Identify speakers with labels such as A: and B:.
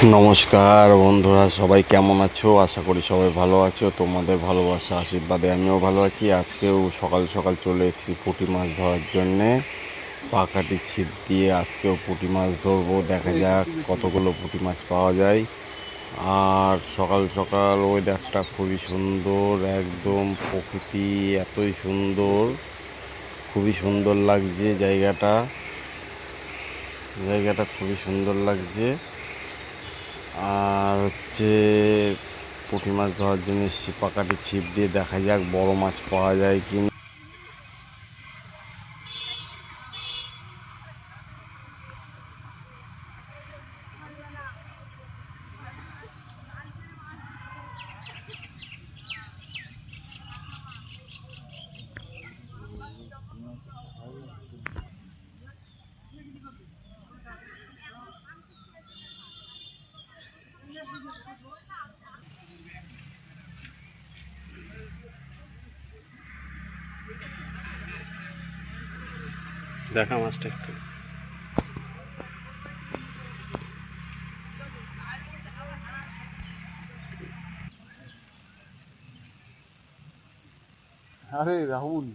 A: নমস্কার বন্ধুরা, সবাই কেমন আছো? আশা করি সবাই ভালো আছো। তোমাদের ভালোবাসা আশীর্বাদে আমিও ভালো আছি। আজকেও সকাল সকাল চলে এসেছি পুঁটি মাছ ধরার জন্যে। পাকাটি ছিপ দিয়ে আজকেও পুঁটি মাছ ধরবো। দেখা যাক কতগুলো পুঁটি মাছ পাওয়া যায়। আর সকাল সকাল ওয়েদারটা খুবই সুন্দর, একদম প্রকৃতি এতই সুন্দর, খুবই সুন্দর লাগছে জায়গাটা। জায়গাটা খুবই সুন্দর লাগছে। আর হচ্ছে পুঁটি মাছ ধরার জন্য পাকাটি ছিপ দিয়ে দেখা যাক বড় মাছ পাওয়া যায় কি না। দেখা মাছটা একটু।
B: আরে রাহুল,